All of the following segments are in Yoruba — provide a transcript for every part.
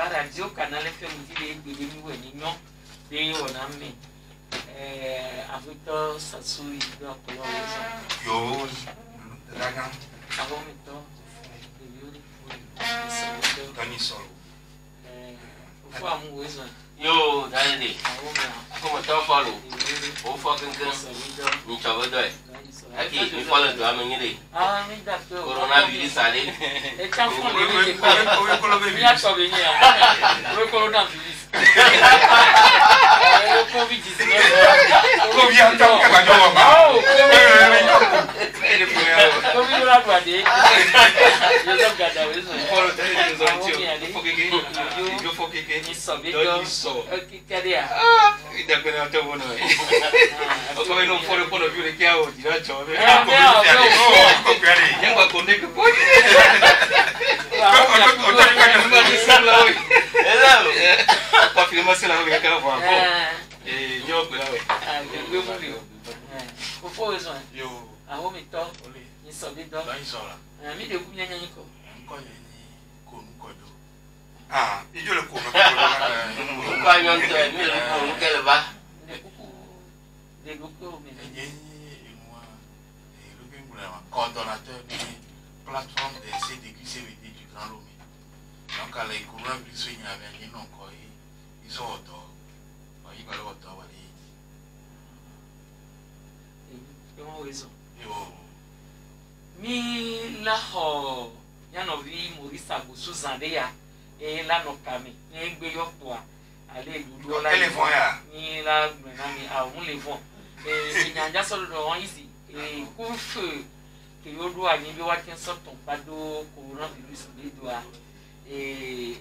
Radio Canal FM dit les on a mis avec toi ça sourit dans yo d'accord avant maintenant yo d'aller comment tu follow au fucking ni chavodoy aqui me fala do amanhã ah me dá coronavirus ali é tão fome de minha sozinha o coronavirus o covid-19 covid então que vai jogar covid lá do ade eu não gada isso fora eu foquei que isso que cadê e da pena até bom não eu também não fora quando eu vi que é o direto yang buat konek pun. Confirmasi lah mereka apa. Jawab lah. Gue mau dia. Kau itu kan? Yo. Aku minta. Ni sabi dah. Dah insya. Mi dia punya nyanyi kau. Kau nyanyi kau tu. Ah, itu le kau. Kau yang tu, ni le kau ke le bah. Dia buku. Coordonnateur de plateforme de CDQ-CVD du Grand Lomé. Donc, à les coronavirus, il y avait un nom quoi, ils sont autour. Ils vont autour, comment raison? Mi la ho, ya no vi Maurice Agosu Zandéa et la no kame, ni gbe yo po a, ale ludo la. Ele fon ya. Ni la na mi a on le fon. Et nyanja so do won isi. Et ku feu que yo do ani bi wa kin so ton pado coronavirus bi do a e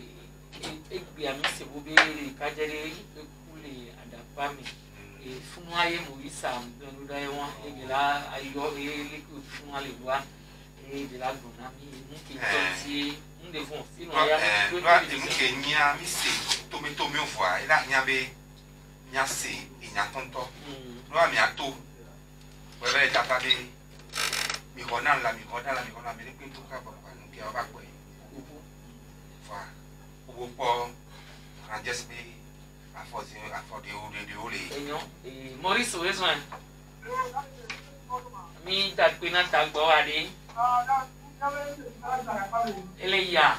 bi ami se bo be ka jere ku le adapa mi e funu aye mo isa mo do e won e bi la ayo e le ku funu ale wa e bi la do na mi mu ki to ti nde fun sinu aya mo do ni ke nya mi se to mi o voa ila nya be nya se e nya tonto no ami ato wẹ́rẹ́ ìjàpá dé mìkọ́nà ńlá mi ní pín tó kábọ̀ pàánù kí ọba pẹ̀ fà owó pọ̀ ránjẹ́ sí pé àfọ̀dé òrèdè ó lè. èèyàn Maurice oyesun mi dàgbé náà ta gbọ́ wa dé eléyà.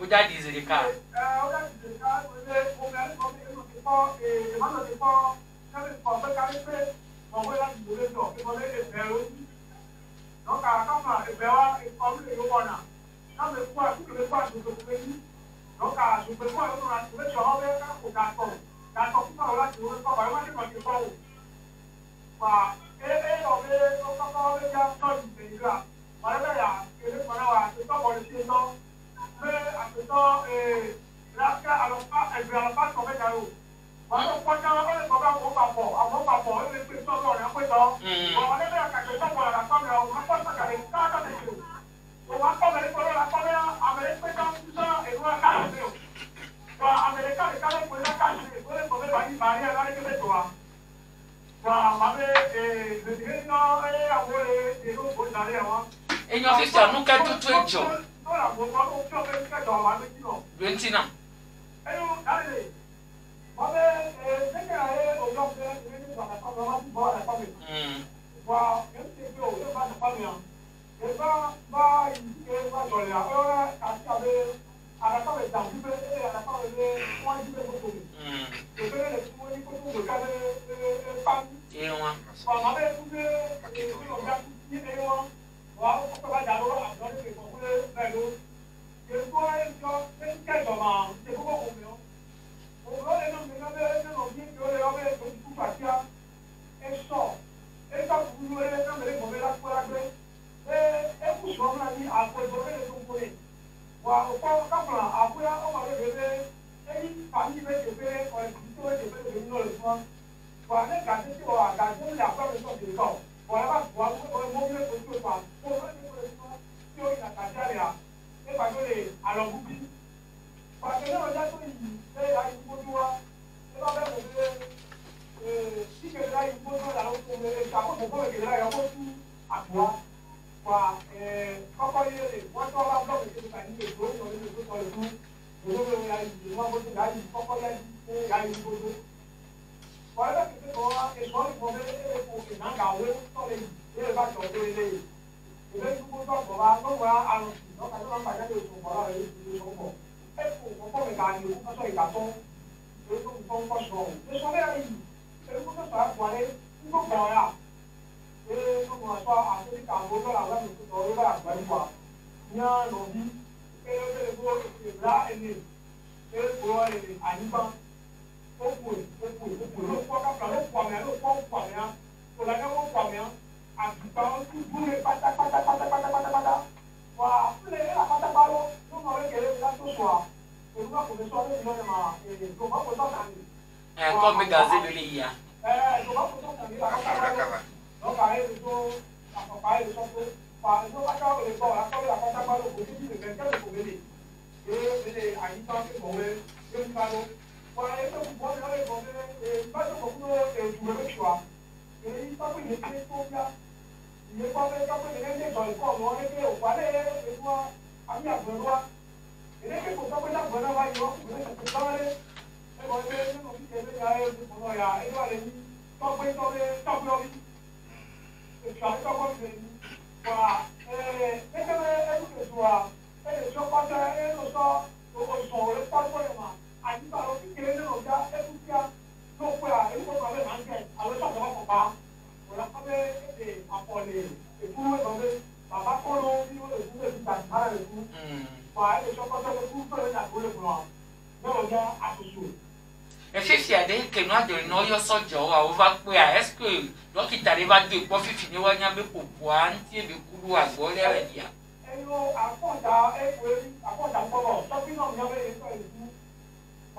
O jáde ìzèrè ká. Èèyàn fi sànú kẹ́tù tó ìjọ. Bentina. Voilà, les gars, c'est quoi? Gardez la femme de son décor. Voilà, voilà, vous pouvez mourir pour tout ça. Pour moi, c'est pour ça. Si on a gardé là, et pas que les alors vous dites. Parce que là, on a tout dit. Et là, il faut tout voir. Et là, si que là, il faut tout alors pour les chapeaux, pour que là, il faut tout à toi. Voilà, quand il est, moi, quand on va voir que c'est pas dit, il faut tout, on est tout sur le coup. Moi, je vais aller, moi, je vais aller, quand on a dit, il y a une photo. Voilà, c'est quoi? Et je pense qu'on est pour que l'on garde sur les vaches sur les lits. Et là, tout le monde va voir à l'ensemble. Donc, quand on va faire des choses, voilà, les choses bon. Et pour qu'on me gagne, on va faire les cartons. Et pour qu'on fasse bon. Les choses là, et pour que ça soit pour aller, il faut qu'on là. Et pour qu'on soit à celui qui a besoin là, on va faire quoi. Il y a un envie. Et le gros, c'est là, et le gros, et animal. Come gazé de l'IA. Voilà, et donc, vous avez pas de beaucoup de choix. Et il faut que les clés soient bien. Il n'est pas fait comme les dans le corps, on était au palais, et moi, à mi à Benoît. Et les gens qui sont là, Benoît va y avoir, vous allez se parler. Et vous allez nous dire qu'il y a un peu de temps, et vous allez dire, tant que vous avez, tant que vous avez, et tu arrives à voir que voilà. Et que les soirs, et les gens passent, et nous sommes, au son, le pas pour les mains. Àti bá lọ sí kéré nínú ọjà ẹkùnkíá ló pé à èyí tó kọ abẹ́ máa ń jẹ àwọn ẹ̀ṣọ́ àjọba kọ̀ bá ọ̀la abẹ́ èdè àpọ̀lẹ̀ èkúrú ẹ̀dọ́gbé bàbá kọ́ló bí ó lè fún èdè ìgbà ìgbà rẹ̀ fún wà á lè sọ́kọ́ sọ́kọ́ fún fẹ́rẹ́ ní àgbélé fún wa lọ́wọ́ jẹ́ àṣoṣo. Fífi àdé kẹnu àdèrè náà yọ sọ́jọ́ wa ó bá pé à ẹ́sìkò dókítà rẹ bá dé ìpọ́ fífi ní wọ́n yán bí kò pọ̀ à ń tí èmi kúrú àgbọ̀ lẹ́rẹ̀ díà. Ẹnu àpọ̀jà ẹ̀kọ́ àpọ̀jà gbọ́dọ̀ sọ́kí náà ní ọbẹ̀ yẹn sọ̀rọ̀ fún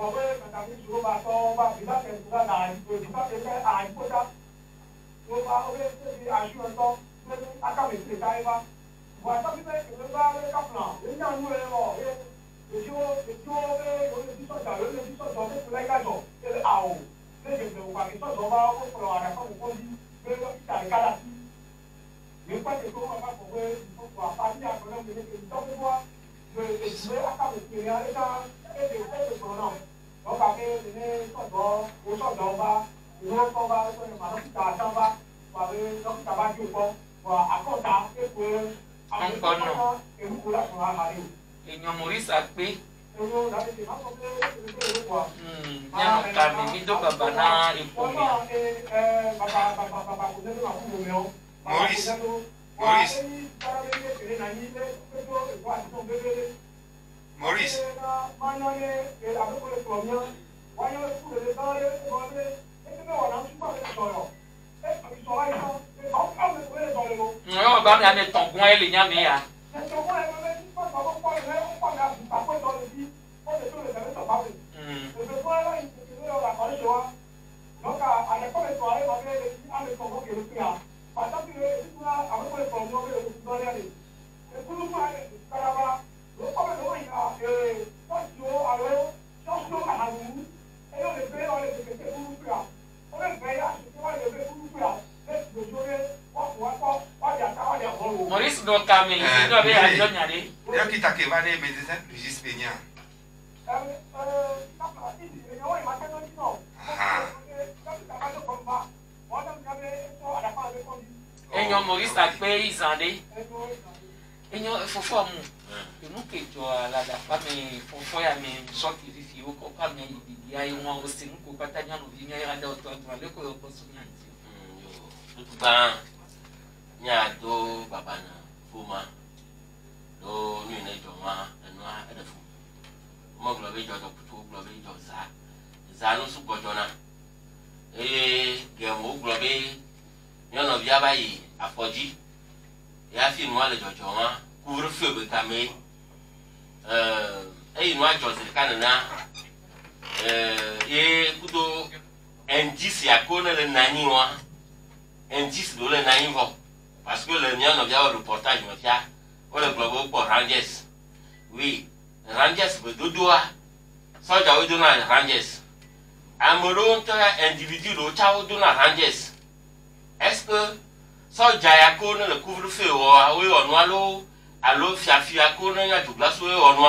ọ̀wé pàtàkì ìṣòro bá tọ́ bá fi láti ẹ̀sùn lára àìsàn ìdúgbà tó fẹ́ àìkójá tó bá ọwé ṣébi àṣùwọ̀n tán lórí akáwèsè káyébá wà sọ́kítẹ́ ìwé bá lé kápùnà lórí àwọn ẹ̀rọ ọ̀rẹ́ ètò lórí sísọ̀jà lórí sísọ̀jà tó fi lẹ́gàjọ̀ lórí àwọ̀ léde ìbẹ̀wò pàkí sọ̀jọ̀ bá ó pọ̀lọ̀ àdàkọ́ òkú bí lórí dókítà ìkádà sí ní pẹ́ẹ́tẹ̀ tó wà bá kọ̀wé ìfọ̀kù àpárí àgbọ̀nà gbèdéke ìtọ́gbẹ́wà lórí ètùwé akáwèsè àríkà èdè ìfọ̀rọ̀ náà lọ́ka pé ní sọ̀dọ̀ ó sọ̀dọ̀ ọba ìwé kọ́ba tó ní màá dókítà àtàwọn wà pé dókítà bá jó kọ́ wà àkọ́ta èkó àwọn ìfọ̀rọ̀ èrúkú láti wà hàrí. Èèyàn Maurice àpé. Nyanu kàmi mi dó bàbá náà èkó mi. Maurice. Maurice. Yóò bá mi àmì tọ̀gbọ́n ẹ̀ lè yá mi yá. Maurice doit calmer, il doit aller à Jognade. Il y a qui t'a qui va les médecins du Gispénia. Enyo Maurice a pé Isandé. Enyo fofo mu. Enu kejo ala da pa me fofo ya me sorti fifi o ko pa me bibi ayi won o se nko patanya no bi nya da o to le ko o so nyanti. Yo. Tuba nya do baba na fuma. Do ni ne jo ma enu a edefu. Mo glo be jo do putu glo be jo za. Za no su gojo na. Ge mo glo be nyono bia bayi afoji ya fi no ale jojo ma kuvre feu be kame no ajo se kana na kudo indice ya ko le nani wa indice do le nani vo parce que le mien no via reportage me fia o le globo pour Rangers oui Rangers be dodoa soja o do na Rangers amoro to individu do cha o do na Rangers est-ce que soja ya ko le couvre-feu o we onu alo fia ko na ya dugla so we onu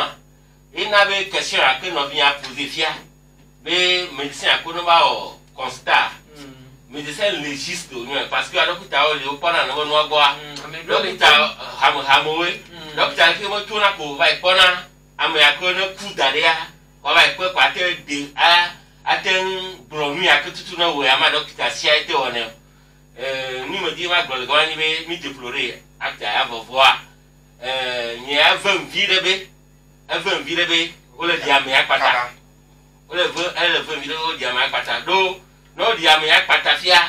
et n'avait question à que nous vient poser fier mais médecin à quoi nous va constat médecin légiste parce que alors que tu as le pas dans le noir bois docteur hamoé docteur qui me tourne à quoi va être à me accorder coup d'arrière on va être quoi de atteindre bromie à que tout le monde à ma docteur si a été honneur ni me dit ma gloire ni me déplorer acte à voir ni à 20 vies even vilebe ole diame akpata ole vile o diame akpata do no diame akpata fia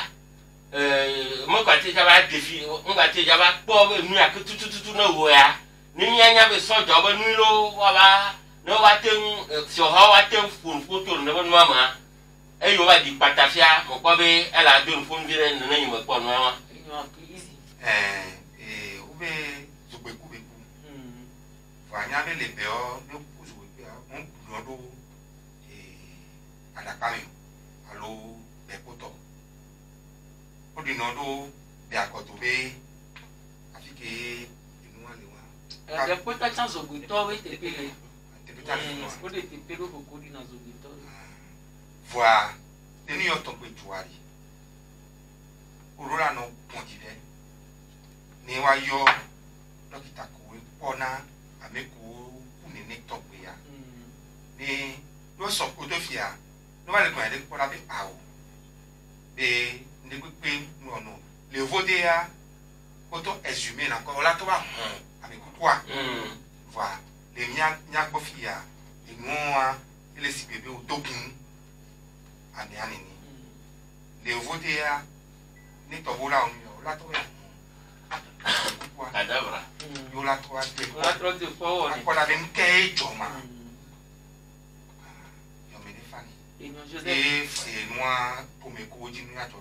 mo kwate jaba defi mo kwate jaba po nu akutututu na wo ya ni nyanya be sojo ba nu lo wa ba no wa ten so ha wa ten fun foto no no ma e yo ba di pata fia mo ko be ala do fun vile na nyi mo ko no wa ube zugbeku Vanyame le beo ne kuzu on blodo adakami alo bekoto odinodo be akoto be afike inu alewa de pota chanzo guto we tepele tepeta o de tepelo ko di na zo guto voa teni yo ton pe tuari orora no ponjide ni wa yo dokita ko pona ameku kunene tokwe ya ni lo so ko to fia no va le ko ade ko la be awo be ne pe no le voter ya ko to exhumer na ko la to ba ameku kwa va le nya gbo fia inu wa ile si bebe o togun ani ani ni le voter ya ni to bola o la to ya cadavre yo la to ade la trotte fo ko la den ke joma yo me defani et non Joseph e noa pour me ko ji ni ato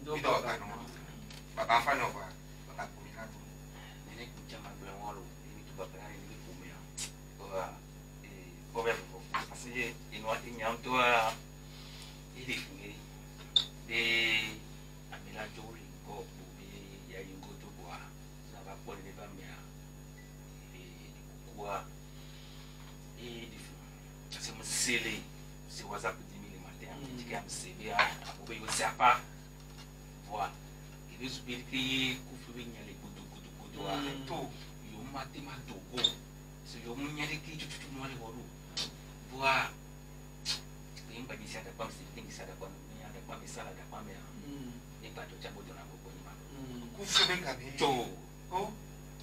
do do ba no baba fa no ba baba ko mi la do nene kuchama bla walo ni tu baba ni ko me ya ko be ko asije inwa inyam to ili fungi de amila jori ko bu ya yugo to kwa na ba ko le ba me ya kwa c'est mon scellé c'est WhatsApp 10 000 matin qui a me CV à bo yo sapa voilà et les subir qui kufu nya le kudu to yo mate ma togo c'est yo munya le ki tutu no le woru voilà imba di sada kwa msingi sada kwa nya da kwa misala da kwa me ni pa to chabo dona go ni ma ku fe be gabe to o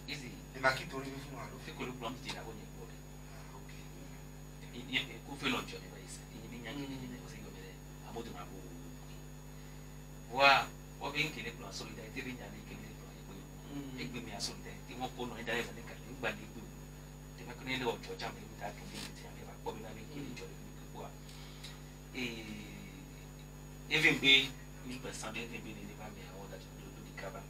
easy e ma ki to le fun alo fe ko lu plan ti na go ni ko okay ni ku fe lonjo ni ba isa ni nya ki ni o se yo me abo dona go wa o bin ki le plan solidarité ri nya ni ki le plan ibo e gbe mi a solidarité won ko no ida le ni ka ni gba le gbe te ma ko ni le o joja mi ta ki ni ti ame ba ko bi na ni ki ni jo even be ni person be ni ba me all that do the cover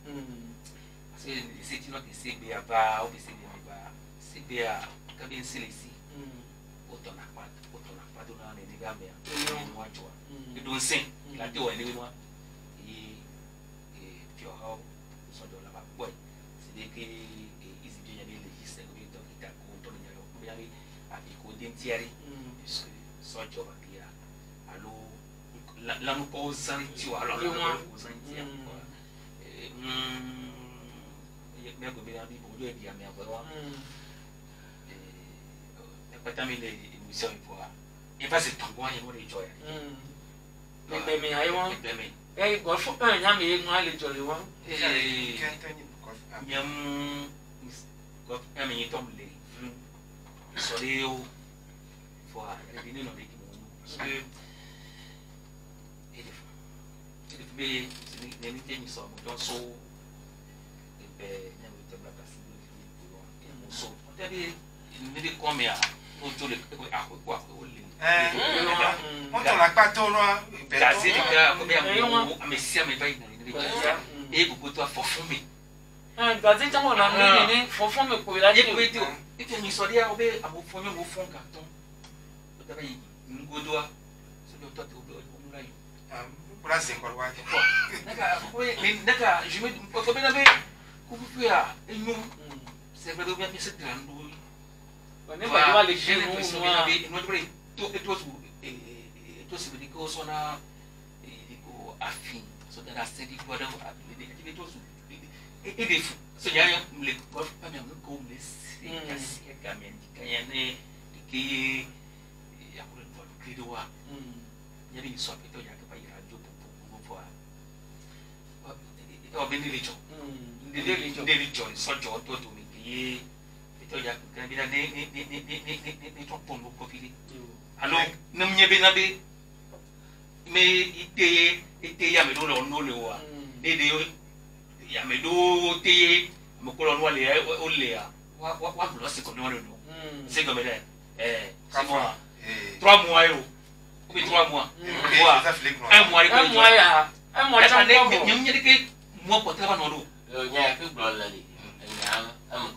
parce que c'est tu vois que c'est be aba ou c'est be ba c'est be a ka bien silisi auto na pa do na ni ba me ni wa chwa e do sin la te wa ni wa e fi o how so do la ba boy c'est de que is bien les légiste ko to kita ko to ni yo bien avec ko dentiari parce que so job dia allo la no po santi wa la no po santi me go be abi bo do e dia me agora e patami le émission pour e pas c'est tango ani mo le joy me me ai won e go fo pe nya me nwa le jolly won nyam go ami ni tom le so le o for e ni no de ki mo parce que be ni temi so mo don so e be nya mo te bla kasi do fi ko so o te bi ni de come ya on to le quoi on to la pato no gazé de ko be amu amesia me bai na ni e ko to fofume gazé tamo na ni fofume ko la e ko eti eti mi so dia obe amu fonyo mo fon carton o da bai ngodoa so do to obe o mula yo pour la 5 quoi naka je me ko be na be ko fu ya enyu c'est vrai bien c'est grande on est pas les j'ai l'impression que nous devrions tout ce que nous sommes affin so that I said it what les tous et des fous ce y a les pas même comme les c'est quand même quand il y a des qui il y a pour le credoa il y a une sorte de il y a que pas il radio pour voir on bénit les gens des gens sont gens tout qui ya kan bi na ne to pon ko fili allo nam nyebe na be me ite ya me do no le wa de ya me do te mo ko lo le o le ya wa lo se ko no le no c'est comme là c'est moi 3 mois yo ou 3 mois wa 1 mois ya 1 mois ça ne nyem nyede ke mo ko tra ba no do nya ke blo la li nya am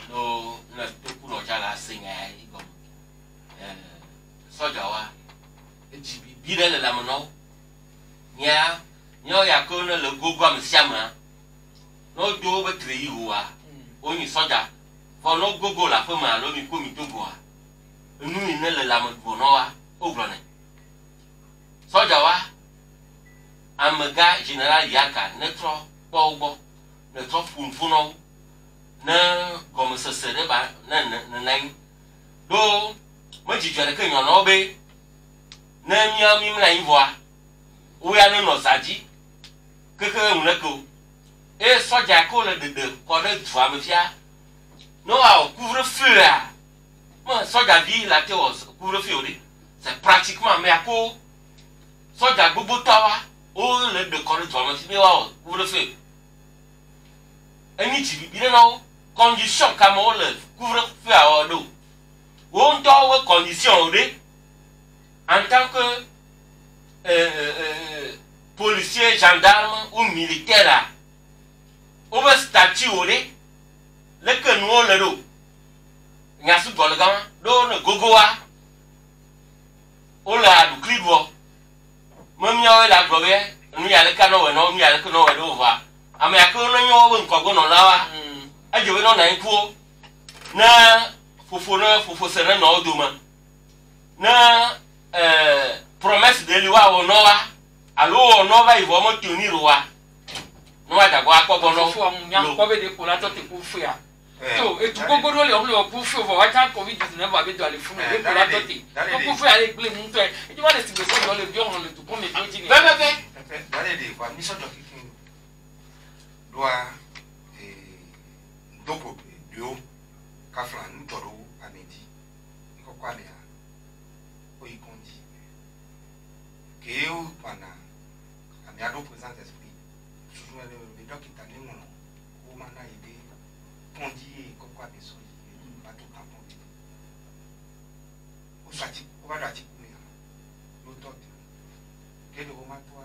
no na to kuno chala singa igom soja wa ejibi bi le la mono nya nyo ya ko na le gogo am siama no do be tre yi wa oni soja fo no gogo la fo ma lo mi ko mi togo wa nu ni le la mo bo no wa ogro ne soja wa amaga general yaka ne tro pogbo ne tro funfuno na comme ça serait ba na do mo jijore ke yan no be na mi na ivoa o ya no saji keke mu na ko e soja ko le de ko de twa me fia no a couvre-feu a mo soja bi la te o couvre-feu de c'est pratiquement mais ako soja gbogbo tawa o le de ko de twa me fia wa couvre-feu eni ti bi na condition comme on le couvre-feu à Ordo. On doit condition en tant que policier, gendarme ou militaire. On va statut le que nous le do. N'y a sous le gant, le gogoa. On l'a du clibo. Même y'a la globe, nous y a le canon, non, y a le canon, on va. A mais à quoi on y a un cogon là. Aje we no na nkuo na fofo sere na oduma na promesse de liwa wo no wa alo no va ivo mo tuni ro wa no wa da kwa akọgbọ no fo am nya ko be de ko la to te ku fu ya to etu gogo do le o le ku fu wa ta covid-19 ba be do ale fu de ko la to te ku fu ya le gle mu to e ti wa le si be so le bi on le tu ko me do ji ni dale de kwa mi so do kikin doa doko dio kafla ntoro amedi nko kwa me o ikondi ke o pana ami ado présence esprit toujours le docteur ni mo o mana ide kondi ko kwa me so yi ba to tampon o sati o ba da ti ku me lo to ti ke do ma to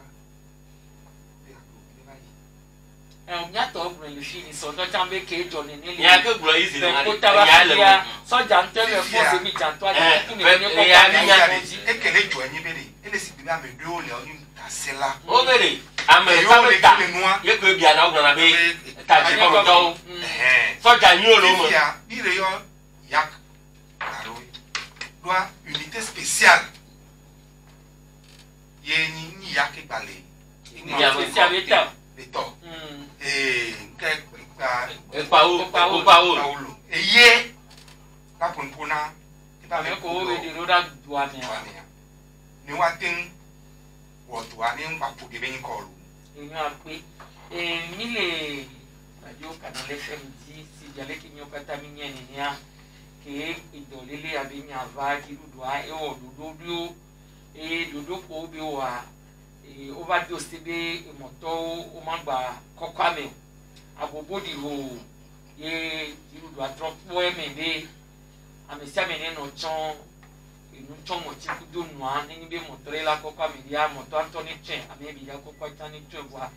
on y a to le fini so do tambe ke jo ni ni ya ke glo easy na ya le so jante le force mi janto a ti ni ko ya e kele jo ni bere ele si bi ame do le oni tasela o bere ame ta ye ko bi ana ogna na be ta ji ko do so ja ni o lo mo ya ire yo yak aro doa unité spéciale ye ni yak balé ni ya spécial eta beto Paulo. Eye kapunpuna ba me ko we di roda dua me ni wa tin wo to ani npa pu de ben ko lu eyan ape mi le radio canal FM di si jale ki nyo kata mi nye ni ya ke idolele abi nya va di dua e o dodo dodo ko bi wa overdose be moto o magba kokwame agobodi ho ye diru do atropo eme be amesia me ne no chon inu chon mo ti ku do no an ni be mo tre la ko kwa me dia mo to anto ni chen ame bi ya ko kwa ta ni twen wa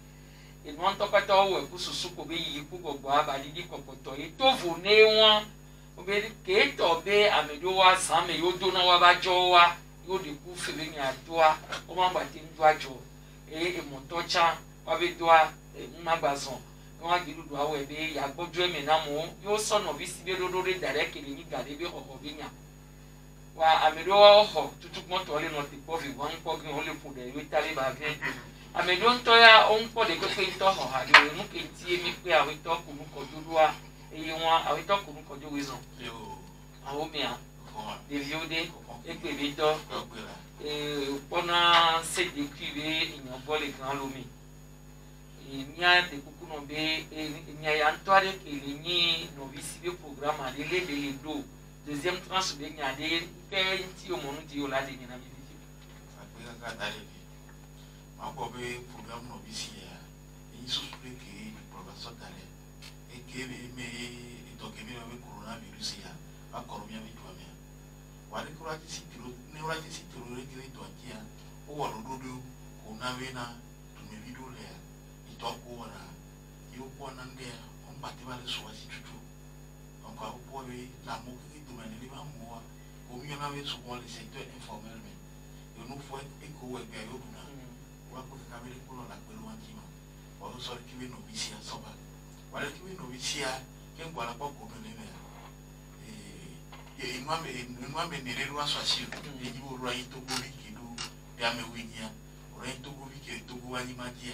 inu an to ka to wo ku susu ko be yi ku gbogbo abali di kokoto e to vo ne won obe ke to be amedo wa san me yo do na wa ba jo wa yo de ku fe be ni adoa o ma gba ti ndu ajo e mo to cha wa be doa ma gba son wọ́n gbé lùdù àwọ̀ ẹ̀bẹ̀ yàgbọ́jú ẹ̀mẹ̀ náà mọ́ yóò sọ̀nà bí síbẹ̀ lórí dàrẹ́ kele ní gàdé bí ọ̀họ̀ bí yàn wà àmìlò ọ̀họ̀ tuntun gbọ́ntọ̀ lè nà ti pọ̀ fi wọ́n ń pọ̀ kí wọ́n lè fò dẹ̀ ìwé tálẹ̀ bá gẹ́ àmìlò ń tọ́ya ó ń pọ̀ dé pé ń tọ́ hàn àdé òun kì í tiẹ̀ mi pé àwọn ìtọ́ kùnú kọjú lúwa èyí wọn àwọn ìtọ́ kùnú kọjú wí sàn àwọn mìíràn lèvi ó dé égbè mi tọ́ pọ́nà sédè kúrè ìyàn bọ́ọ̀lì kan lómi nya de kuku no be nya ya ntware kele ni no bisi be programme ale le do deuxième tranche de nya de ke nti o monu di o la de ni na mi bi agbe ka dale bi ma ko be programme no bisi ya yi so pe ke professeur dale e ke me to ke mi no be coronavirus ya ba ko mi ami to mi wa de ko ati sitiro ni wa ati sitiro re ke to akia o wa do do ko na we na to me video le toko wana yo bona ndea ombati vale swasi tutu onka upowe la muki tumene liba moa komyo na we so le secteur informel me yo no fo eko we ga yo duna wa ko ka vele ko la kwelo antima wa so ki we no bisia soba wale ki we no bisia ke ngwala kwa ko me me inwame ne rero aswasi e jibo ro ito go bikido ya me winya ro ito go bikire to go wani magia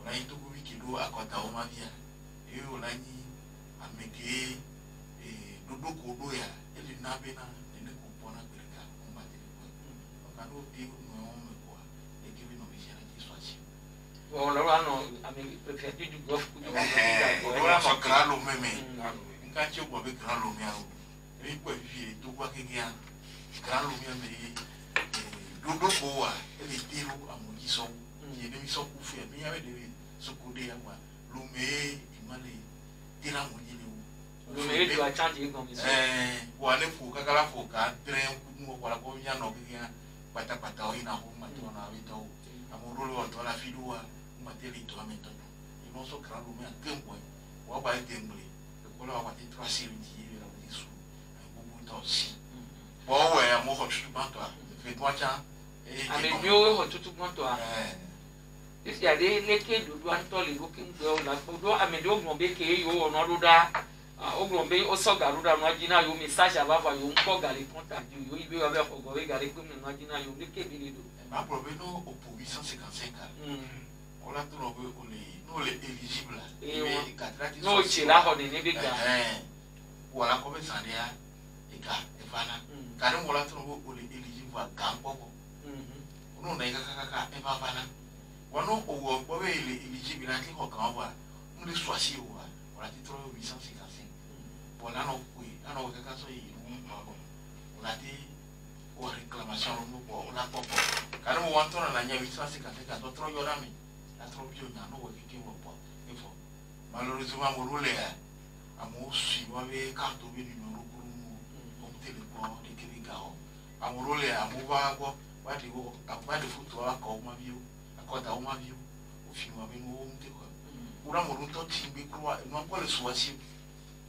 na ito ko wikido akota o mavia e o lani ameke dodo ko do ya ele na be na ne ko pona perika o mate ko ka do ti no me ko e ke no me shara ki swasi o la no ame prefeito du golf ku do ora so kralo meme nka che bo be kralo me ao e ko fi to kwa ke ya kralo me dodo ko wa ele tiro amoji so ye de mi so ku fi mi ya be de sokode yawa lume imale tira monyele wo lume do a change ko mi so wa ne fu kakala fu ka tren ku mo kwa ko nya no bi ya pata o ina ho ma to na wi to amuru lo to la fiduwa ma tele to amento e no so kra lume atempo wa ba temble ko la wa ti trasi ri la wa su ko bu to si bo we amo ho tu ba to fe to cha ame nyo ho tutu mo to if ya de leke dodo antoli looking well la dodo ame do gbo be ke yo ono do da o gbo be o so garu da no jina yo message abava yo nko gale contact yo ibe wa be ko go we gale ko no jina yo leke bi do ma problème opposition 55 on la to no be no le éligible e katrati no chila ho ne be ga wala ko be sandia e ka e fana kare mo la to no be éligible ga nko no na ka e ba fana wano owo bobe éligible ati ko kan wa mu le swasi wa wala ti tro 855 bona no kui ano ka so yi mu pa ko wala ti o réclamation no ko wala ko kan mo wanto na nya 855 ka to tro yo na mi la tro bio na no we ki wo po ifo malheureusement mo role ya amo si wa be ka to bi numero ko mu o tele ko de ki ga o amo role ya mo ba ko wa di wo ba de futu wa ko ma bio akota uma viu o filme a bem o mte ko ura mo runto timbe ko no ko le suwasi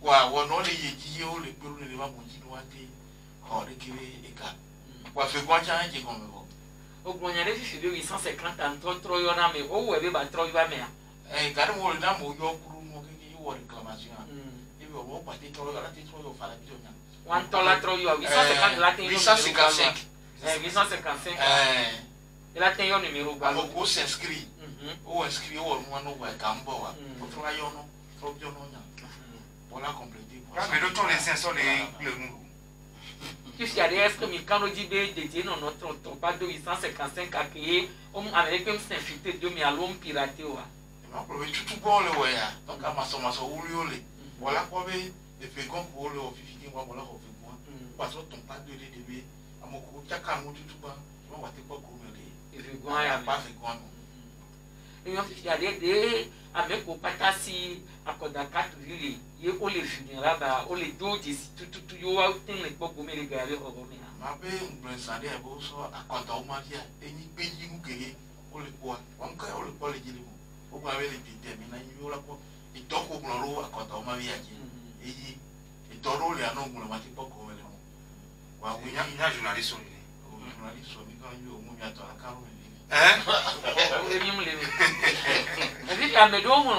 wa no le yeji o le peru le ba mo ji no ate ho de kire eka wa fe kwa cha nje ko me ko o gbonyare fi fi 850 an tro yo na me o we be ba tro yo ba me ka mo le na mo yo kuru mo ke ki wo reclamation e be o pa ti tro yo la ti tro yo fa la bi nya wan to la tro yo 850 la tin yo 855 855 ela tem o número alo ko se inscrit o inscrit o no no wa kambo wa o tro yo no tro yo no nya pour la compléter Quand mais d'autres les sens les nous. Tu sais est-ce que mi kano di be de no no tro pas de 855 a créé on américain s'infiltrer de mi alom pirater wa ma pro tout bon le wa ya donc a maso uli ole voilà quoi be de fait qu'on pour le officier wa voilà au fait moi parce que ton pas de début amoko chaka mo tout ba wa te ko ko me e fait quoi ya pas fait quoi èèyàn fífi àdé dé àmẹ́kò pátá sí àkọ́dà kátólì yé ó lè fi yàn lábàá ó lè dó òjì sí tútútú yóò wá tẹ̀lé gbọ́ gómìnà gàrí ọ̀rọ̀ mi hàn. màá bẹ ngbẹ̀nsádé ẹ̀ bó sọ àkọ́dà ọmọ díà ẹ̀yìn pé yín kéye ó lè kó wa wọn kọ́ ó lè kọ́ lè jílẹ̀ mọ́ ó gbọ́n abẹ́ lè dìde ẹ̀mí náà yín ó lọ́kọ́ ìtọ́kù gbọ́n àkọ́dà ọmọ bí yàjẹ́ èyí ìtọ́rọ̀ lè àná ògùn lọ́mọ àti pọ́kọ̀ wẹ̀lẹ̀ mọ́ wà wí ìyá journaliste sọ ni journaliste sọ ní kan yóò mú mi àtọ̀ àkàrọ̀ mi lé èmi mú lè mi ẹbí àmẹ́dọ́ ọmọ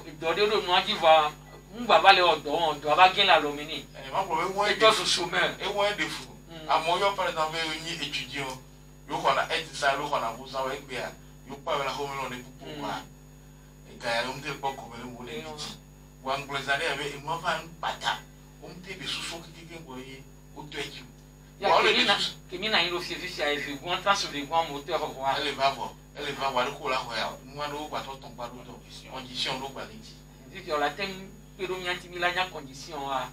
ìdọ́dé ló nu ajífa ń bàbá lè ọ̀dọ́ abágẹ́là lómi ní ẹjọ́ ṣoṣo mẹ́rin. ewu ẹ̀ dẹ̀ fún àmọ́ yọ pẹ̀lú náà fẹ́ yín ètùjì ọ yóò kọ́ na ẹ̀ ti sáré yóò kọ́ na bó sáwọ́ ẹgbẹ́ à yóò pàwé la kọ́mẹ́lì ọ̀nà púpọ̀ wá ẹ̀ka yàrá ń tẹ̀ pọ̀ kọ́mẹ́lì wọlé nìjì wà ń gbọ́dọ̀ sáré àbẹ́ ìmọ̀ fà ń pàtà ó ń tẹ̀ bẹ̀ soso kékeré ń bọ̀ yé ó tó ẹ̀jì. kèmí náà yín ló fi fífi àyèfé gbọ́n tásùlẹ̀ gbọ́n mọ̀ tó ẹ̀kọ́ wa. ẹ lè bá wà lóko làkọ̀ yà wọn ló gbà tó tán gbà lótọ̀ condition ló gbà léjì. fífi ọ̀la tẹ́ ń pèrò mianti la nya condition wa.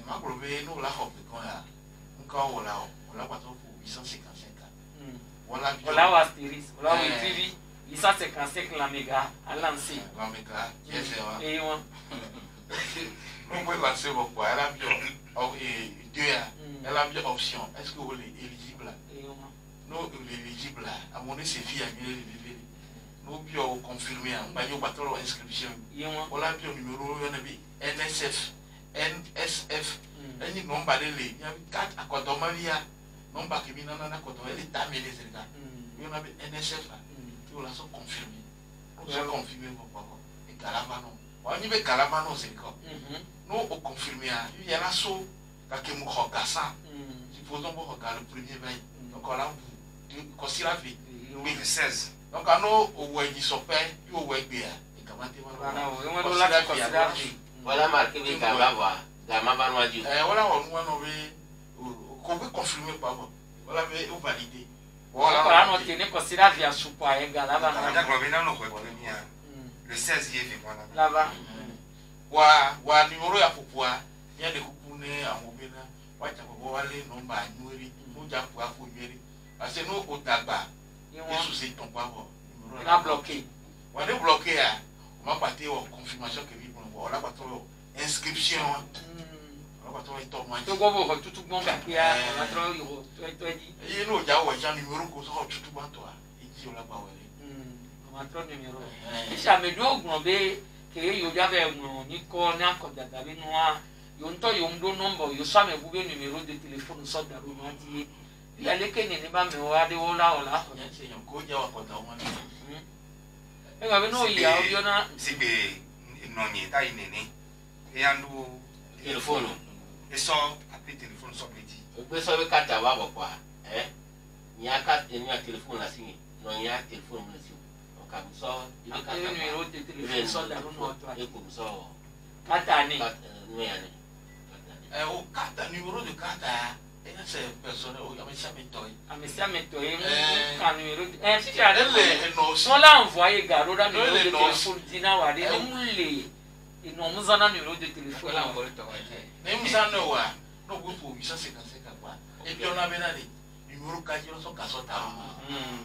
má gbọ́dọ̀ bẹ́ẹ̀ n'o la xɔ pẹ̀kọ́ ya nka wọ̀ la o la gbàtọ́ fo 855 wọ́lá wa steris wọ́lá wa tv 855 lamega alansi. lamega yẹsẹ wa. ee wọn. n'o bɛ lancer bɔ quoi elle a bien deux ya elle a bien option est-ce que o le éligible n'o le éligible a mon ne se fi a mi le bébé n'o bi o confirmer a ba y'o gbàtọ́ inscription. wọ́lá bi o numéro yẹn bi NSF ẹni nọmba de le yabi kat akɔdɔmaliya nọmba kemi nana n'akɔdɔmɔ ɛli ta mi le seri ka yóò na bi NSF la yóò la sɔ confirmer n'o sɔ confirmer bɔ kpɔkɔ galama nɔ wa nyi bɛ galama nɔ seri kɔ n'o o confirmer ya yóò yɛlɛ so ka kemu xɔ gasa supposons bɔ xɔ ga le premier bɛ yi donc ɔla bu kɔsira fi oui 16 donc ano owó ɛdzi sɔpɛ yóò wɔ ɛgbɛ ya gama te ma kɔsira fi. Voilà marqué les gamma va nous dire. Voilà on qu'on veut confirmer pas bon. Voilà mais on valider. Voilà on tenait considérer via soupa et galava. Le 16 est voilà. Là-bas. Wa numéro ya popua, ya de kupune amobena, wa cha ko wale nomba nyuri, no ja ko afo nyuri. Parce que no otagba. Yesu c'est ton pas bon. Il a bloqué. Wa de bloqué ya. On m'a parté en confirmation que on a pas trop inscription on a pas trop état moi to go go tout bon bakia on a trop to dit et no ja wa ja numéro ko so tout bon toi et dit on l'a pas wele on a trop numéro et ça me do gnombe que yo ja be mo ni ko na ko da bi noa yo nto yo ndo number yo sa me bube numéro de téléphone so da ro no di ya le ke ni ba me wa de ola c'est un ko ja wa ko da o e ga be no ya o na sigbe nonye ta inene e andu Téléphone. e so api téléphone so beti Pe so be kata wa bo kwa. Nya ka ni a téléphone la singi. No nya téléphone mo si. O ka so ile kata numéro de téléphone so da ro no to. E ko so. Kata ni. No ya ni. O carte numéro de carte c'est personnel o ya me chame toy. Amesia metoye ka numéro si tu as no on l'a envoyé garo da numéro de téléphone dina wa de mule et non muzana numéro de téléphone Voilà encore toi. Ne musana wa no go pour 855 quoi. Et puis on a benani numéro kajiro so ka so ta.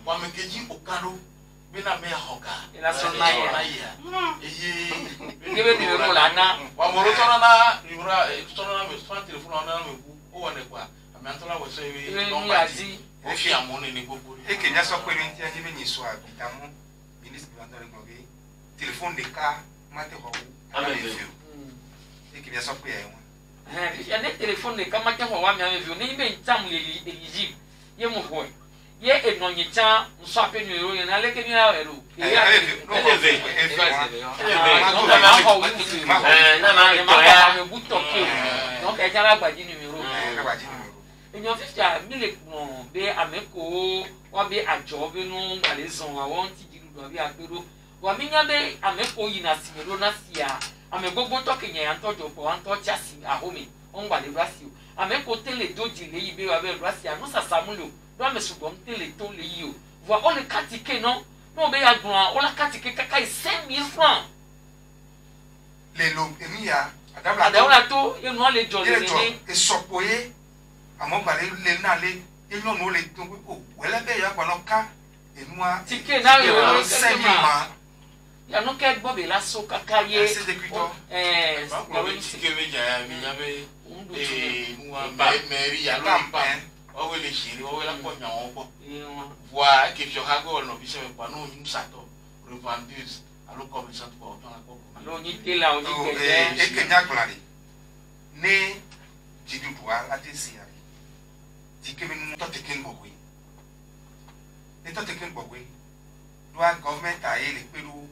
Wa me keji okado bena me hoka. et la son naïa Eh ngebe numéro la na wa moro tona na numéro tona na me son téléphone na me ku o wa ne kwa. Amantola wo so wi ni azi o fi amone ni gbogbo. e ke nya so pe ni ti aje be ni so abitamu ministre de l'Intérieur ngobe téléphone de cas mate ho e ke nya so pe e won il y a des téléphones de kama ke ho wa mi ame ni be ntam éligible ye mo ho ye e no nyicha nso ape numéro ye na le ke ni a ero donc e jara gbaji numéro èèyàn fífi àmìlẹ̀ pọ̀n bẹ́ àmẹ́kọ̀ wọ́n bẹ́ àjọ bẹ́ nù wàlẹ̀ zọ̀n àwọn ti di lùdọ̀ bí àgbèrò wọ́n mi yàn bẹ́ àmẹ́kọ̀ yìí nà sí mẹ́lò nà sí à àmẹ́gbogbo tọ́kìnyẹ̀ yà ń tọ́jọ pọ̀ wà ń tọ́ tí a sì àhómi wọ́n wàlẹ̀ rà sí o àmẹ́kọ̀ tẹ́lẹ̀ dójì léyìí bẹ́ wà bẹ́ rà sí à nù sàsàmúlò lọ́wọ́ ṣùgbọ́n tẹ́lẹ̀ tó léyìí o wà ó lè kàtìkè náà náà bẹ́ yà gbọ̀n ó lè kàtìkè kàkà 5,000 francs. le lo emi ya àdáwọ̀lá tó yẹnu á lè jọ lè ní. àmọ́ gbàlẹ́ lè náà lé eyín ọ̀nà ó lè tó o wẹ́lẹ́ bẹ́ẹ̀ yà gbọ́dọ̀ ká et moi Tike na yo 5000 ma ya no ke gbo be la so kaka ye c'est des cuito Ba ko be tike be ja mi ya be nwa meri ya lo pa o we le shiri o we la ko nya o po wa ke fio ha go no bi se pa no yin sato revendus alo commerçant ko ton la ko lo ni tela o ni e que nya glari ne jidu dua ati sia tike be mu to tike ngogwe e to tike ngogwe doa government a ele pelu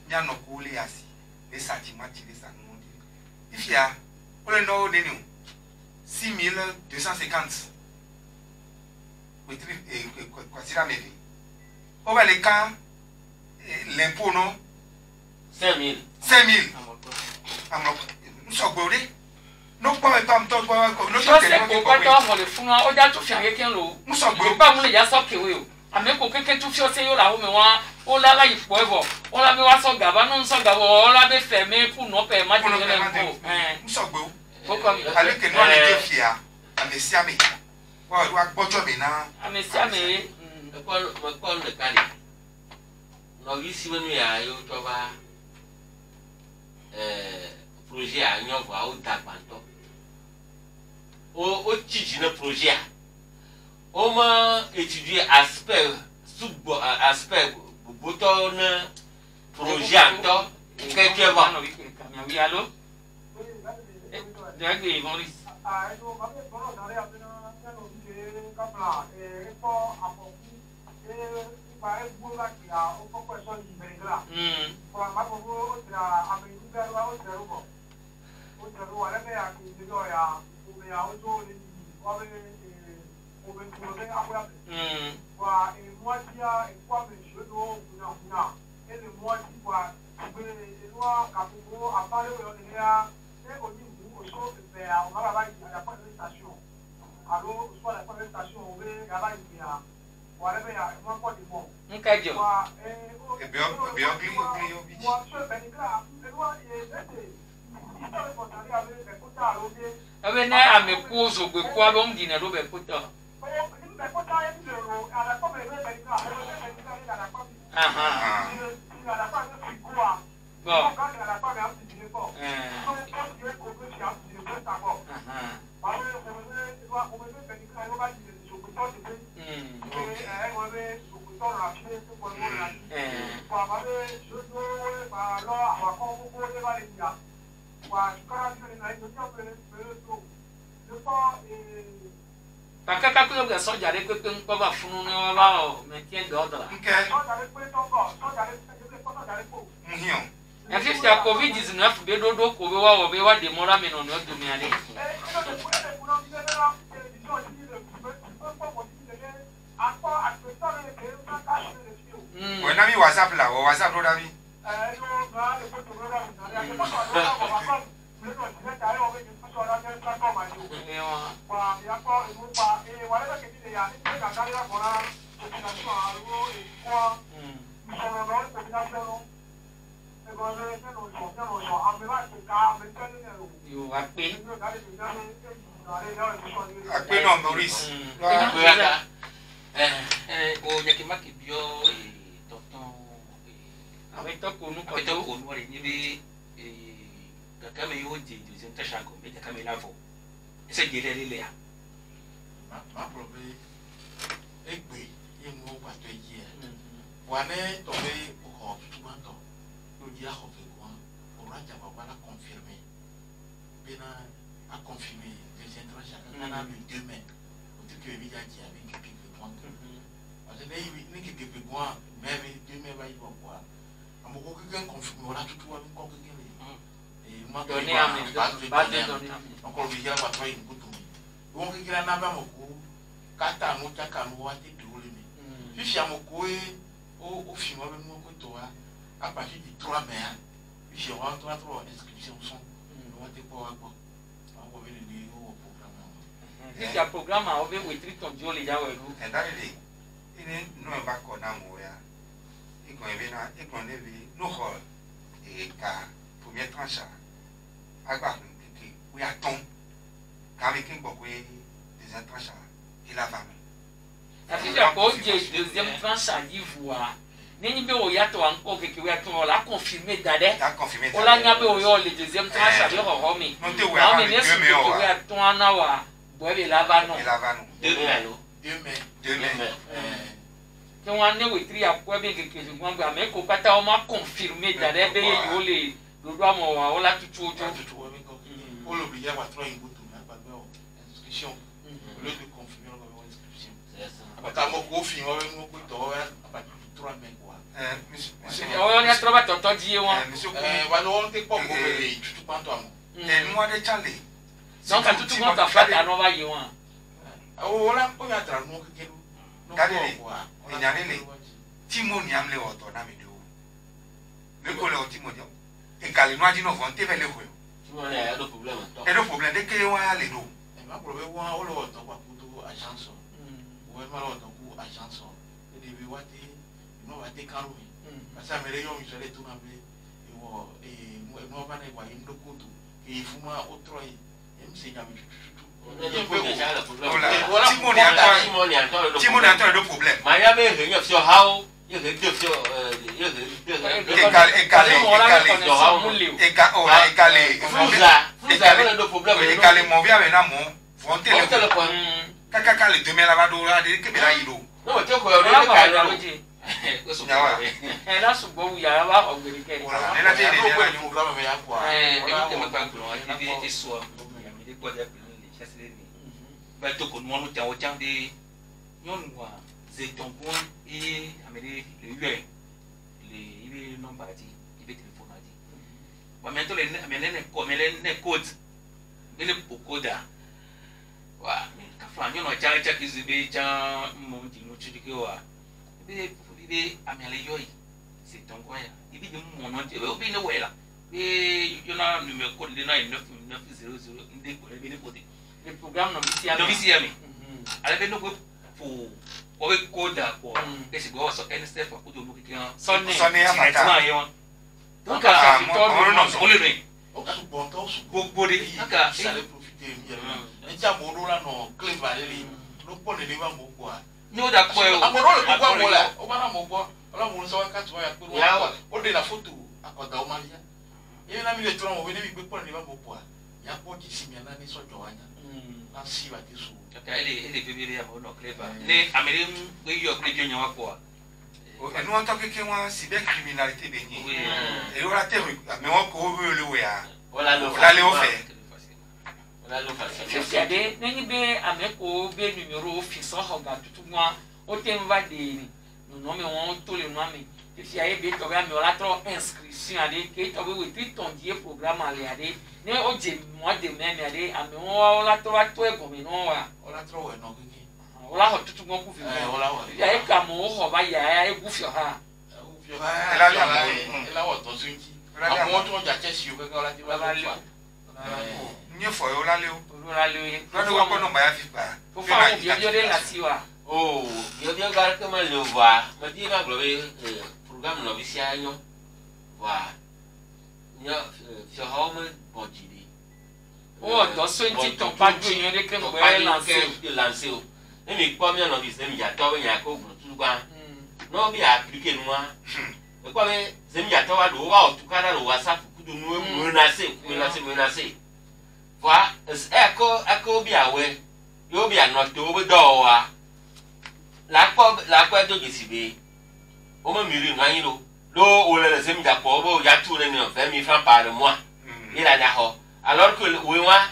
nya no ko le asi le sati mati le sanu if ya ole no de ni 6250 quoi si la meve on va les cas l'impôt non 5000 nous sommes gourés non pas pas to no so se ko ko to mo le fun o ja tu fi an yeken lo nous sommes gourés ba mu le ja so kewe o ame ko keke tu fi o se yo la wo me wa o la la ipo evo o la be wa so gaba no so gaba o la be fe me pu no pe ma ti le ko nous sommes gourés Pourquoi allez que nous on est fiers à messiame wa do agbojo mi na amesiame ko le kali no yisi wenu ya yo to ba projet a nyo va o da panto o tiji na projet a o ma étudier aspect aspect boto na projet anto que tu vas no oui allô de Maurice Nkajo. Abe na ameku ozogbe ku abo mdi na robe kuta. Aha. Bo. Pakaka kulo ga soja re pepe nko ba funu ni wa ba o maintien d'ordre. Mhion Ya fi sia COVID-19 be dodo ko be wa demora me no no do mi ale. When I WhatsApp la WhatsApp lo dami Yo ape. Ape no Maurice o nyakimaki bio tonton Avec to ko nu ko abeto ko no re ni bi kakame yo je je ntasha ko be kakame lavo ese jele le ya ma probe egbe yemu pa to yi wa ne to be o tu ma to yo ji a ho fe ko o raja ba la confirmer bena a confirmer des intrants kana mi demain o te que bi ja ji avec qui peut prendre parce que ne qui peut quoi même demain va y voir amoko quelqu'un confirmer wala tout wa ko quelqu'un et moi donner à mes base de données. encore bi ya ba to yi ko to won kikira na ba moko kata no chaka no wa te dole mi fifi amoko o fi mo be mo ko to wa a partir du 3 mai fifi wa to inscription son no wa te ko wa ko ko be ni o programme Si ya programme o be wetri ton joli ja welu. and that day ini no ba ko na mo ya ikon ebe na ikon le bi no ho ka première tranche agba ki we aton ka bi kin gbo we des tranche et la famille afika ko je deuxième tranche à d'ivoire neni be o yato anko keke we ato la confirmer dade ta confirmer o la nya be o yo le deuxième tranche abi ho mi non te we na ava me le ne 2 su mai ke we ato ana wa bo be la ba no il ava no 2 mai lo 2 mai 2 mai ke wa ne we tri akwa be keke ju gba gba me ko pata o ma confirmer dade be yo le do do amo wa o la tutu ojo o lo bi ya wa tro ingo to na gbagbe o inscription o lo de confirmer o inscription ata mo ko fi o mo ko to aba 3 mai kwa o ya troba toto die won monsieur wa no on te po ko bele tutu panto amo moi de Charlie donc ka tutu mo ka fata no ba ye won o la o ya tra no ke no ko nyarele timo ni amle oto na mi do me ko le timo dio e kale no adi no fon te vele ko Timo ne ya do problème to e do problème de ke wa le do e ma probe wa o lo to kwa puto agence o ma lo to ku agence e de bi wa te no wa te kanu mi asa mere yo mi so le tu na be e wo no ba na kwa indo kutu ke ifuma otro e em se nya mi Timo ni Antoine de problème. Maya be he nyef so how ye he de so ekale mo via bena mo fonte le kaka le demain la va do la de ke bela yilo no te ko yo le ka lo la su bo ya ba o gbe ke voilà la te de la ñu grave me ya kwa te me pa ko ya de so ya mi de ko de le chasser ni ba to ko no ta o chang de nyon wa ze tongon et amele le yue le ibe number di ibe telephone di wa mento le amele ne code ele pokoda wa ka fa nyon o chang cha kizibe cha mo di no chudike wa ibe amele yoi ze tongon ya ibe de mo no de obi ne wela be yona numéro code le 99900 inde ko le be ne code le programme no bisiami ala be no ko pour owe koda ko esi go so any step ko do muki kan sonne ya mata donc ça fait on le met o ka bon to su gbogbo de aka ça le profiter mi e ja mo do la no claim valeli no po le ba mo kwa ni o da po e o amoro le kwa mo la o ba na mo kwa ola mo so ka tu ya pe o de la photo akoda o malia e na mi le tro mo be ni bi pe po le ba mo kwa ya po ji si mi na ni so jo anya na si ba ti su aka ele bebere ya mo no clever ne amere we yo kle jo nyawa ko e no to ke wa si be criminalité be ni e ora te me won ko we le we ya wala le o fe wala lo fa c'est de neni be ameko be numéro fixe ho ga tutu moi o te mva de no me won to le no me si aye be to ga me ola tro inscription ade ke to be we ton die programme ale ade ne o je mo de me me ade ame won ola tro to e go me no wa ola tro we no kiki ola ho tutu mo ku fi ola wa ya e ka mo ho ba ya e gu fi ha ela wa to sunki àwọn tó ja chesi o keke ola ti ba la ni fo yo la le o la le lo do ko no ba ya fi pa fo fa o yo de la si wa oh yo gar que mal le voir me dit na globe programme no bisia nyo wa nya fi home bojidi o do so nti ton pa ju yan de kan bo lancer o e mi po mi no bi se mi ja to nya ko gbo tu gba no bi appliquer no wa e ko be se mi ja to wa do wa o tu kana lo whatsapp ku du no menacer wa eko bi awe yo bi anoto we do wa la kwa do gisibe o mo miri nwan lo o le se mi ja po bo ya tu le ni o fe mi fan par moi il a da ho alors que we wa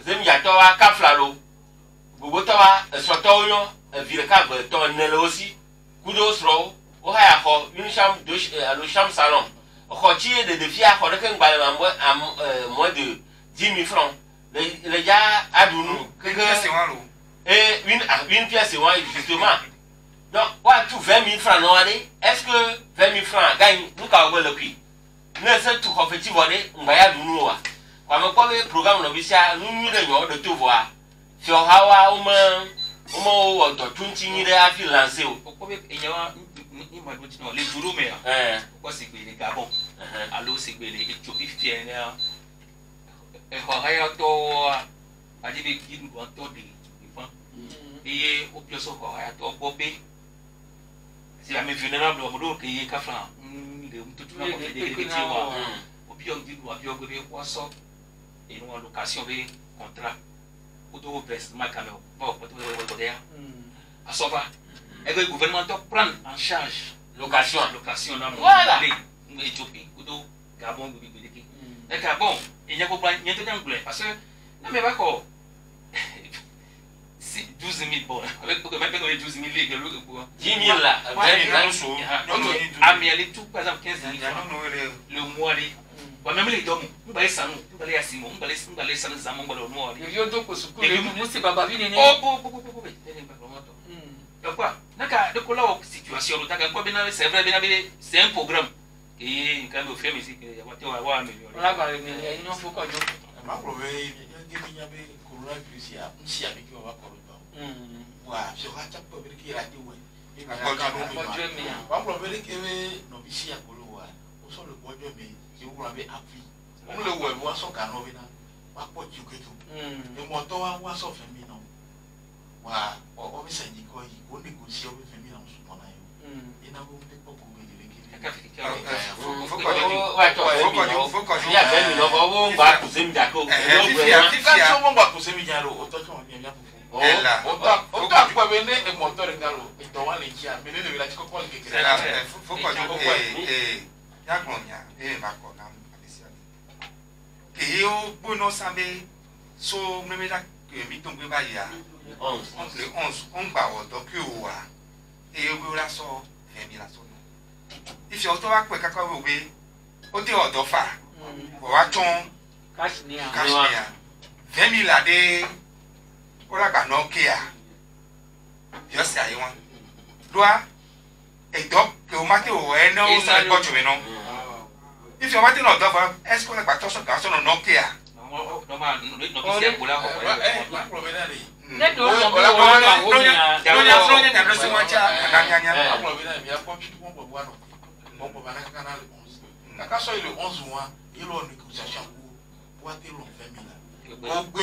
se mi ja to wa kafla lo gbogbo to wa so to yo vire ka bo to ne lo si kudo sro o ha ya ho unisham do alo sham salon o ko chi de défi a ko de kan gba mo de 10 000 francs le ja adunu que c'est moi lo et une pièce ouais justement. Donc, what tu 20 000 francs non allez? Est-ce que 20 000 francs gagne nous quand on le prix? Ne c'est tout compétitif voler, on va y aller nous voir. Quand on parle programme novicia, nous réunions de tout voir. Sur Hawa, on m'a tout tigné à fil lancé. o ko be enyawa ni ma do tino le duro me ya ko se gbe le Gabon alo se gbe le Ethiopie fie ne e ho ha yo to adi be ki do to de ifan et au plus au corps à toi bobé si la vulnérable au bout que ka flan de tout na ko de wa au plus on dit wa bio go be wa so et nous en location be contrat ou do presse ma camel bon pour te dire à ça va et le gouvernement doit prendre en charge location là voilà Éthiopie ou do Gabon go be beleki et Gabon il y a pas il y a tout anglais parce que non mais pas quoi 12 000 bon avec même 12 000 ligues 10 000 là tout par exemple 15 000 le mois wa même les dom mbale sanu mbale asimo mbale sanu zamo mbale mois yo do ko sukuru musi baba bi nene oh tene ba moto donc quoi naka de ko la situation ta ko bina c'est vrai bina c'est un programme et quand on fait musique ya wa améliorer la ba ni no fo ko jo ma prove ngi nya be coronavirus ya nsi abi ki wa ko do wa so ha cha ko be ki ra di we e ka ko mi wa prove ke no bi si akolo wa o so le ko jo mi ki wo ra be afi o le wo wa so ka no bi na wa po ju ke tu e mo to wa so fe mi no wa o bi se ni ko yi ko ni ko si o bi fe mi na so mo na yo e na bo pe po ko be le ki ka fi ki if you auto akwe kakwa we o de odo fa o wa tun kashmir femi la de o la gba no kia yo se ayi won doa e do ke o ma ke o e no o sa gbo ju mi no if you want to know do fa esco la gba to so ka so no kia no ma no bi se kula ko ma problema ri ne do no ko la wo nya nya no se wa cha nya ma problema mi a ko chi mo bo wa no bon ba na kana le 11 na ka so ile 11 mois il on négociation pour wa te lo femi la ko gbe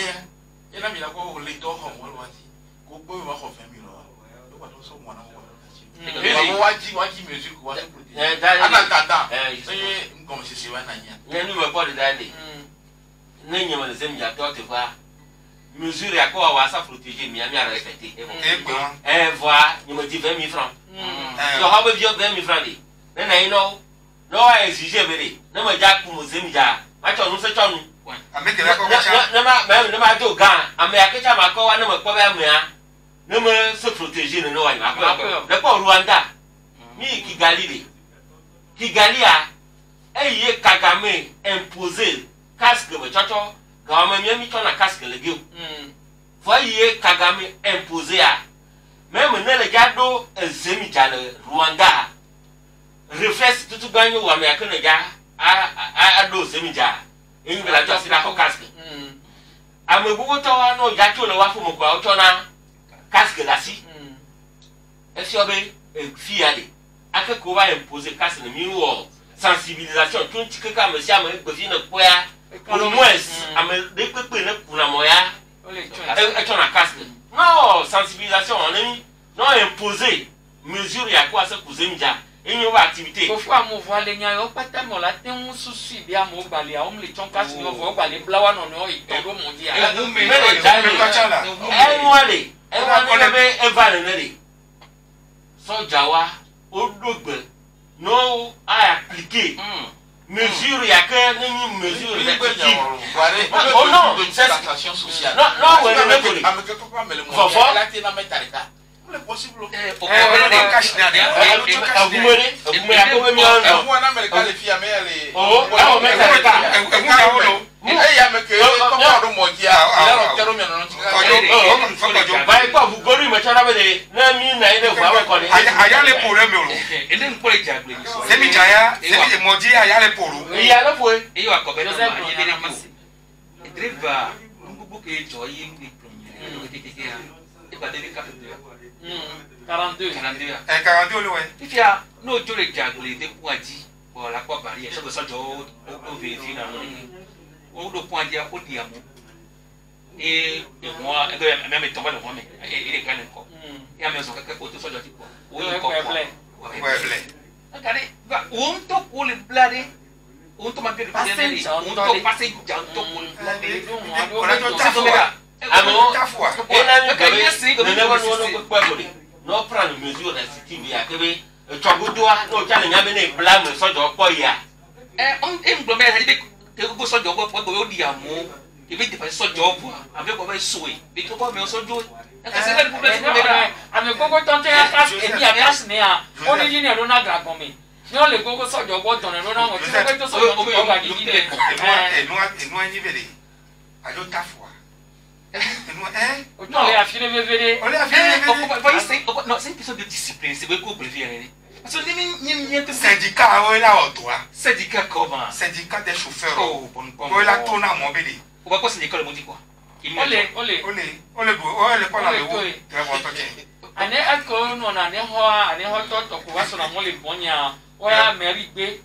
e na mi la ko le to ho mo wa ti ko gbe wa ko femi lo do ba to so mo na mo wa ji music wa to protéger ata e ngom se se wa na nya ne ni we body dale ne nyama le sem ya to te fa mesure ya ko wa sa protéger mi a respecter voilà ni me dit 20 000 francs yo ha be bio 20 000 francs na ino no wa exige bere na ma ja ku mo sem ja ma cho nu se cho nu ameke la ko cha na ma do gan ame akecha ma ko wa na ma ko ba mu ya na ma se protéger no wa ma ko na ko Rwanda mi Kigali a eye Kagame imposer casque be chocho ga ma mi cho na casque le geu fo eye Kagame imposer a même na le ja do ezemi ja le Rwanda reflex tutu ganyo wa me akene ja a do semija enyi bela to sina ko casque amegugo to wa no ja to le wa fu mo kwa o to na casque la si e si obe e fi ale akeko wa imposer casque na mi wo sensibilisation tun ti keka me si ame gbe fi na ko ya au moins ame de pepe na kuna mo ya e to na casque no sensibilisation on emi no imposer mesure ya ko ase ku semija une activité faut amu voile nya yo pata mo la ten susu bi amu gbali a omle chonka si no vo gbali blawa no no ito mo dia me chala e wa be evale nele so jawa odogbe no a appliquer mesure ya que ni mesure oh non c'est l'action sociale non ouais mais pour la tina metarika le possible Quarante-deux. 42 le ouais. Il y a no jole jagle de pointi pour la quoi barrière ça ça jo o vérifie na no o do pointi a o diamo et moi même tomber le moi mais il est calme encore et à maison quelque côté soit dit quoi oui regardez on to pour le blader on to m'appelle on to passer janto pour le blader on a tout à fait non prendre mesure restrictive ya kebe twagodoa no chale nyame ne blame sojo po ya on ngblome ha di ke go sojo po po go di amu ke bi di pa sojo po ave ko be soe bi to ko me sojo e ka se le problème ko be da ame koko tonte ya kas e bi akas ne a oni ni ne rona dragon mi ni o le koko sojo po ton rona mo ti ko to sojo ko ba di ni no ani vele ajo tafwa non, on est affilé, bébé. On est affilé, non, c'est une question de discipline. C'est beaucoup plus vieux. Parce que syndicat, on est là au droit. Syndicat comment? Syndicat des chauffeurs. Oh, on est là tourne à mon bébé. On va pas syndicat le mot dit quoi? Olé. Pas là le très bon. Ane ako no na ne ho to ko waso na mo le bonya. Oya Mary gbe.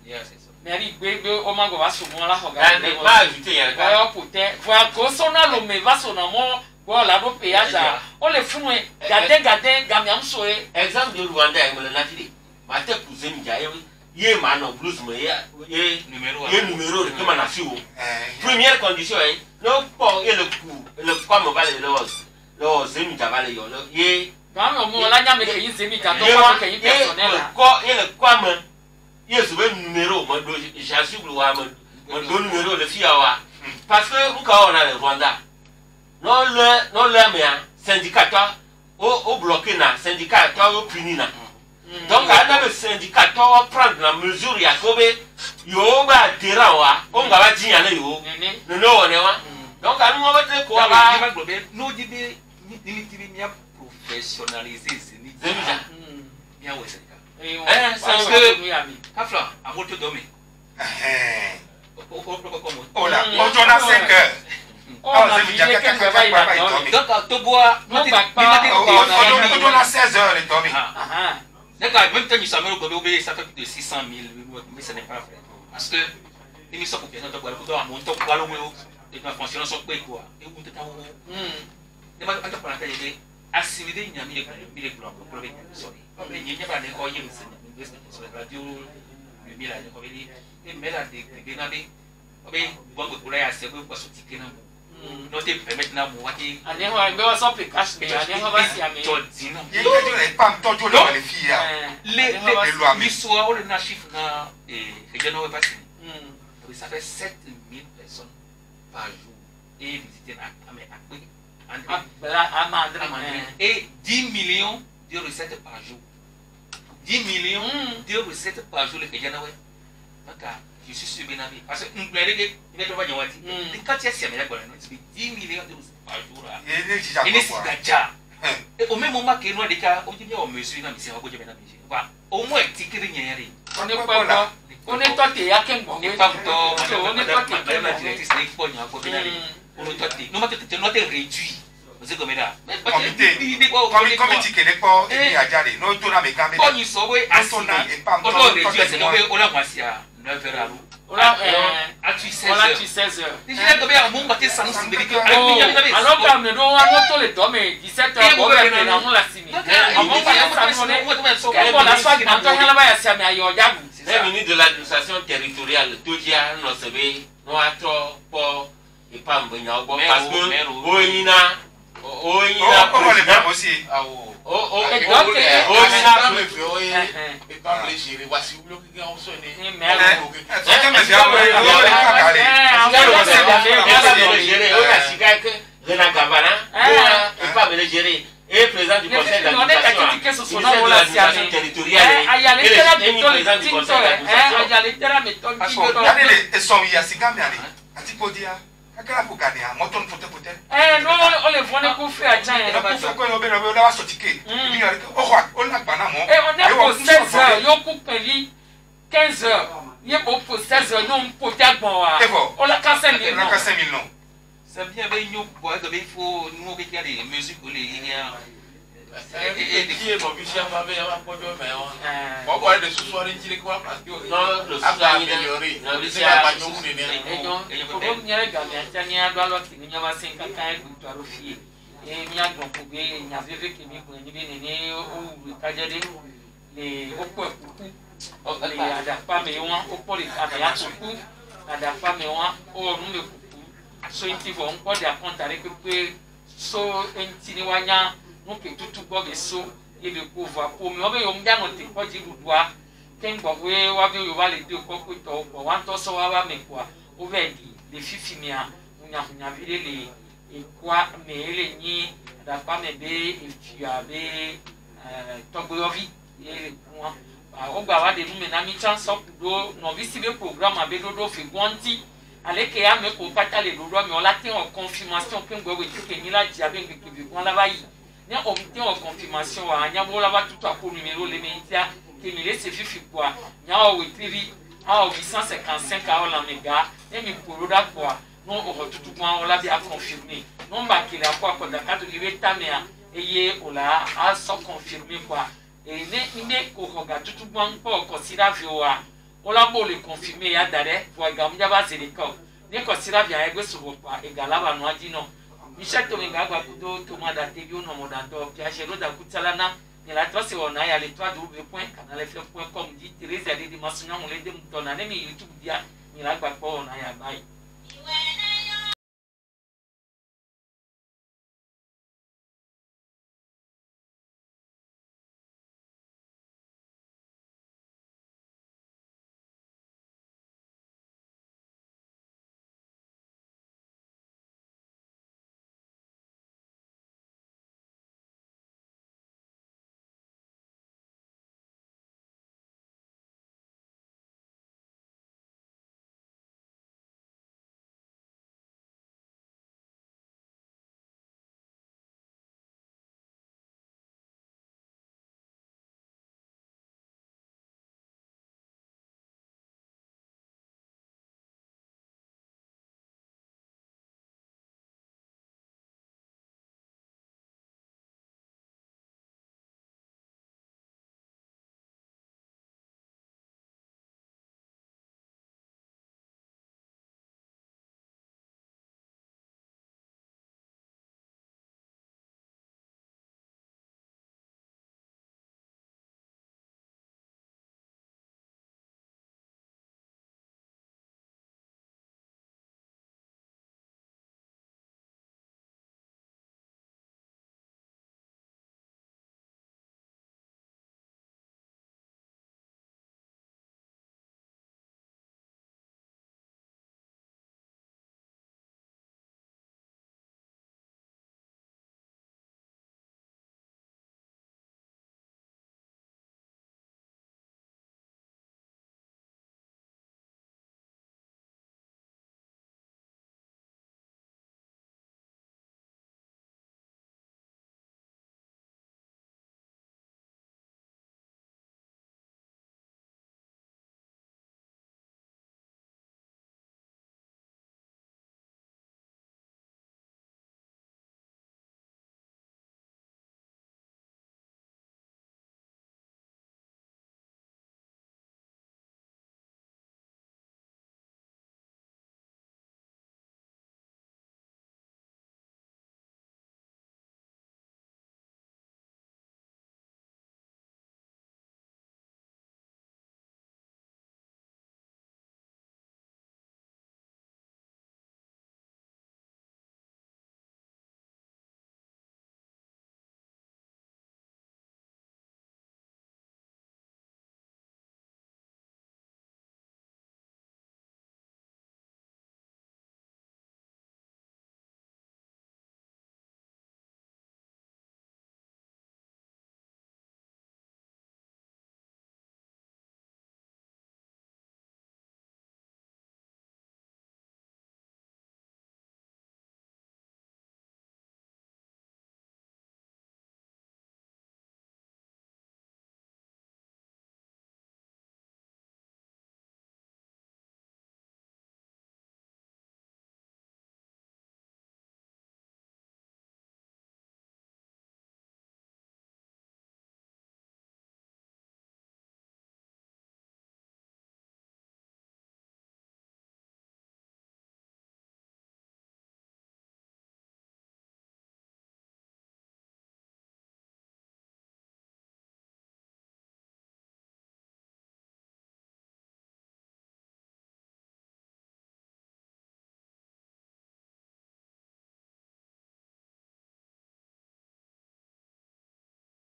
Yes, c'est ça. Mary gbe o ma go waso mo la ho ga. pas ajouter ya Oya pote. Voa ko so na lo me waso na mo go la do péage. O le funu gade gamiam so e. exemple de Rwanda e mo na fili. Ma te cousin mi ja ye ma no blues mo ye numéro que ma na fi wo. Première condition est no po et le quoi mo va le zemi ja va le yo ye Quand on la nya me ke yin zemi ka to ko ke yin personnel. Ko le quoi mo ye so be numéro mo do j'assure le wa mo do numéro le fi wa parce que on ka on a le Rwanda non le mais syndicat au bloqué na syndicat au puni na donc à le syndicat au prendre la mesure ya kobe yo ba tera wa on ga ba jinya na yo no one wa donc à nous on va te ko ba no di be ni mi professionnaliser zemi bien ouais syndicat Parce que Kafla a voté domaine. Oh là, on joue à 5 heures. on a dit que va y Donc Toboa non on joue à 16 heures les domaines. D'accord, même quand nous sommes au ça fait plus de 600 000, mais ce n'est pas vrai. Parce que l'émission pour bien entendre pour un montant pour aller au et ma fonction sont quoi et vous êtes ne va pas prendre la télé assimiler il y a mis les blancs pour le sorry mais il n'y a pas de quoi il y a sur la radio le mille à l'école et mais là des navis mais bon pour aller à ce que pour sortir que non non te permettre na moi qui ane ho be so pe cash me ane ho ba si ame todina Il y a des femmes tojo les filles. les l'histoire on a chiffre na et je ne vais pas si ça fait 7000 personnes par jour et visiter et 10 millions de recettes par jour. 10 millions de recettes par jour, les Kéjanawe. Je suis sûr, parce que nous ne pouvons pas dire quand il y a 10 millions de recettes par jour. Et et au même moment que nous avons on dit bien, on mesure, au moins, on n'est pas là. On est toi qui a qu'un bon. On n'est pas là. On n'est pas là. On est pas réduit. C'est comme ça. Comité qui n'est pas adjaré. Nous tournons avec un peu. Nous sommes on a voici à 9h à l'eau. On a 16 heures. Déjà, comme un bon matin, ça nous semble que. Alors, quand nous avons les hommes, 17 heures, on va faire la semaine. C'est ministre de l'administration territoriale. Tout le monde nous savait, nous avons trop et pas parce que on va le faire aussi. Et président du conseil d'administration territoriale et président du conseil d'administration. Akala ko gani a moton fote fote no o le fone ko free a chan ko fo ko no be no da sotike ni ya o kwa o la gba na mo on est pour 16 heures yo ku peli 15 heures ye bo pour 16 heures no mpo ti agbon wa o la ka 5 000 non c'est bien ben yo boy de il faut nous que il y a des mesures que les qui est mon vicieux pas bien pour dire mais on va de ce soir il quoi parce que non le a soir amélioré non le c'est pas nous et donc il faut que n'y ait gamin tania doit l'autre n'y a pas 5 ans et toi le fier et n'y a donc pour bien n'y a vécu que mi pour ni bien né ou kajade les opo les adapa me won opo les amia tuku adapa me won o nu me kuku so inti bo nko de akontare pepe so enti ni wanya no ke tutu gbo be so e be ko va po mi obe yo mja no te ko ji dudua ken gbo we wa be yo wale de ko ko to ko wan to so wa me kwa o ve di le fifi mi a nya vile le e kwa me ele ni adapa me be e fi abe togboyovi e kwa ogba wa de nume na mi chance do no visi be programme abe do fi gwanti ale ke ya me ko pata le do mi ola tin en confirmation ke ngwe we ke ni la ji abe nge ke bi kon la ba yi ni o mi tin en confirmation wa nya bo la ba tutu a ko numéro le mentia ke mi le se fifi kwa nya o we trivi a o 855 a o la mega e mi poro da kwa no o tutu kwa o la bi a confirmer no mba ke la kwa ko da ka to liwe tamea eye o la a so confirmer kwa et ne ko hoga tutu bon ko considère vioa on la bo le confirmer ya dare pour gamja ba zeriko ne considère via ego so pa egalaba no adino Michel to nga gba kudo to ma da te bio no mo da to pia jelo da kutala na ni la to se ona ya le 3w.canalfm.com dit Thérèse ya de dimension on le de mutona ne mi YouTube dia ni la gba ko ona ya bai